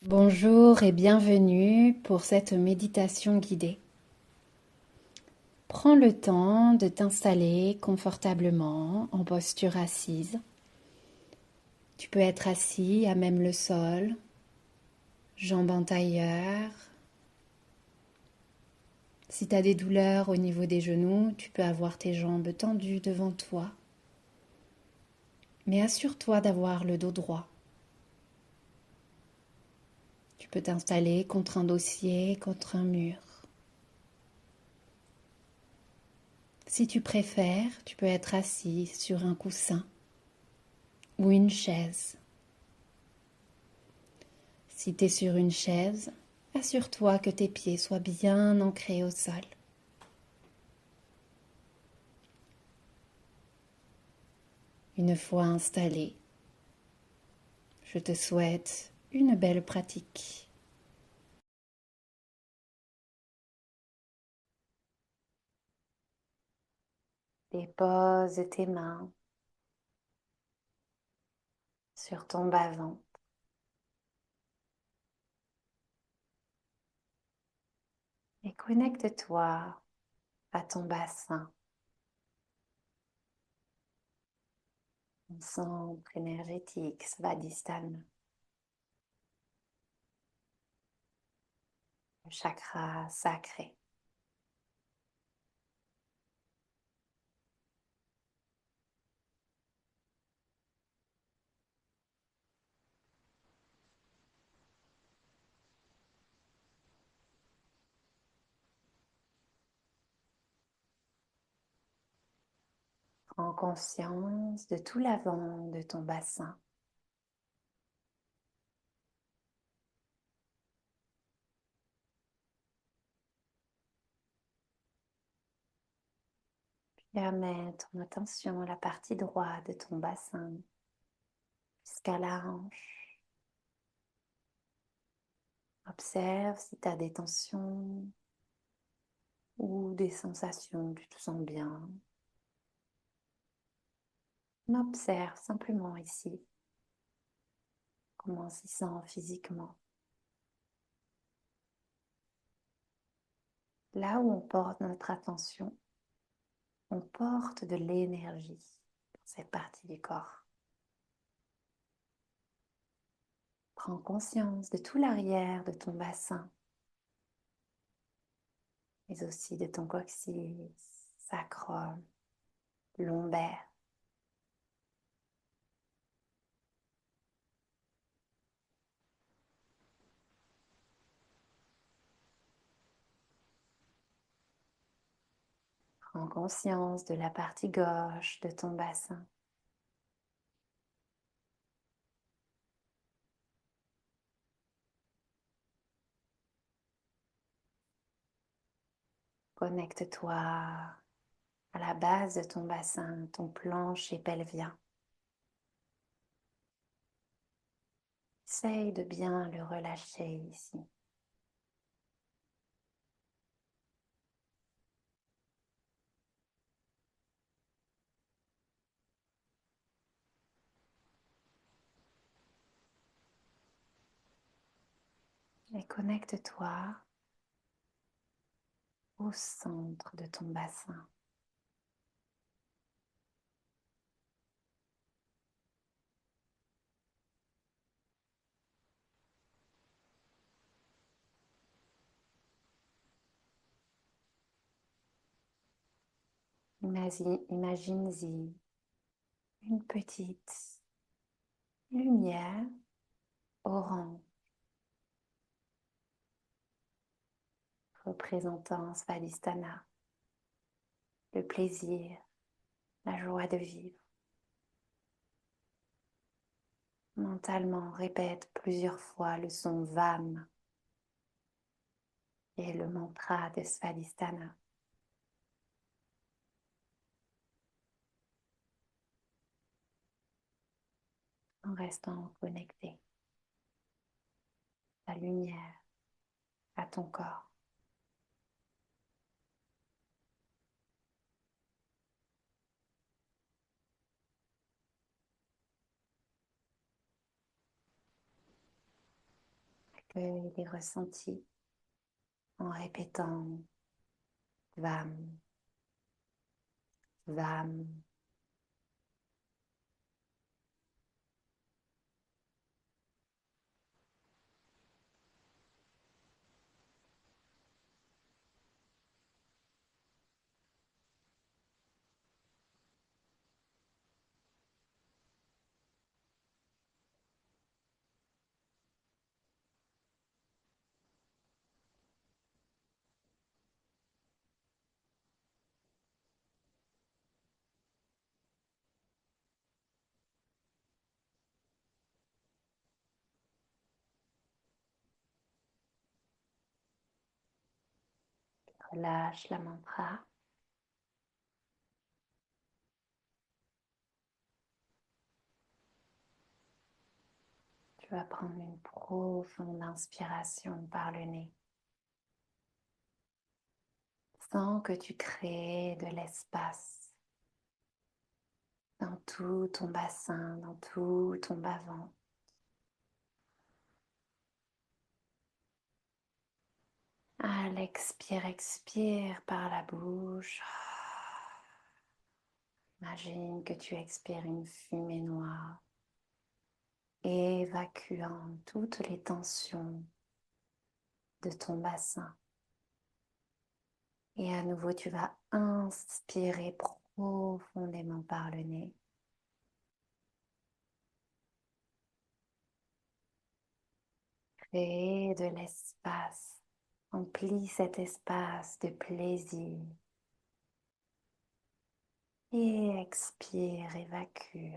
Bonjour et bienvenue pour cette méditation guidée. Prends le temps de t'installer confortablement en posture assise. Tu peux être assis à même le sol, jambes en tailleur. Si tu as des douleurs au niveau des genoux, tu peux avoir tes jambes tendues devant toi. Mais assure-toi d'avoir le dos droit. Tu peux t'installer contre un dossier, contre un mur. Si tu préfères, tu peux être assis sur un coussin ou une chaise. Si tu es sur une chaise, assure-toi que tes pieds soient bien ancrés au sol. Une fois installé, je te souhaite une belle pratique. Dépose tes mains sur ton bas-ventre et connecte-toi à ton bassin, ton centre énergétique, Svadhisthana, le chakra sacré. Prends conscience de tout l'avant de ton bassin. Puis amène ton attention à la partie droite de ton bassin jusqu'à la hanche. Observe si tu as des tensions ou des sensations, tu te sens bien. Observe simplement ici comment on s'y sent physiquement. Là où on porte notre attention, on porte de l'énergie dans cette partie du corps. Prends conscience de tout l'arrière de ton bassin, mais aussi de ton coccyx, sacrum, lombaire. Prends conscience de la partie gauche de ton bassin. Connecte-toi à la base de ton bassin, ton plancher pelvien. Essaye de bien le relâcher ici. Et connecte-toi au centre de ton bassin. Imagine-y une petite lumière orange représentant Svadhisthana, le plaisir, la joie de vivre. Mentalement, répète plusieurs fois le son VAM et le mantra de Svadhisthana. En restant connecté à la lumière, à ton corps. Accueille les ressentis en répétant VAM, VAM. Relâche la mantra. Tu vas prendre une profonde inspiration par le nez. Sens que tu crées de l'espace dans tout ton bassin, dans tout ton bas-ventre. À l'expire, expire par la bouche. Imagine que tu expires une fumée noire, évacuant toutes les tensions de ton bassin. Et à nouveau, tu vas inspirer profondément par le nez. Crée de l'espace. Remplis cet espace de plaisir. Et expire, évacue.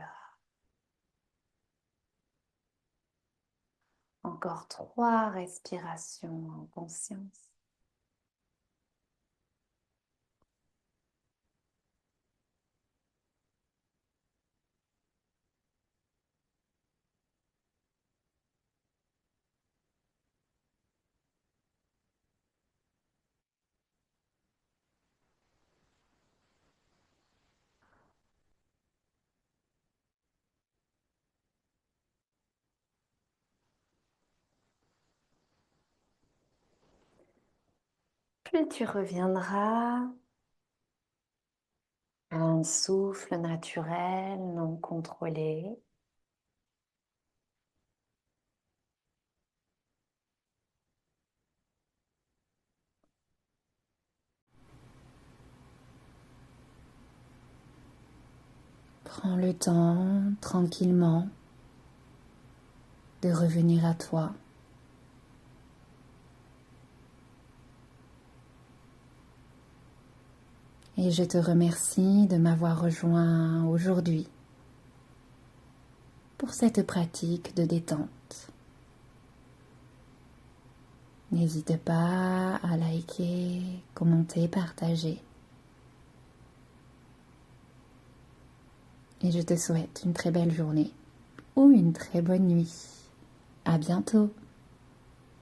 Encore 3 respirations en conscience. Puis tu reviendras à un souffle naturel, non contrôlé. Prends le temps, tranquillement, de revenir à toi. Et je te remercie de m'avoir rejoint aujourd'hui pour cette pratique de détente. N'hésite pas à liker, commenter, partager. Et je te souhaite une très belle journée ou une très bonne nuit. À bientôt!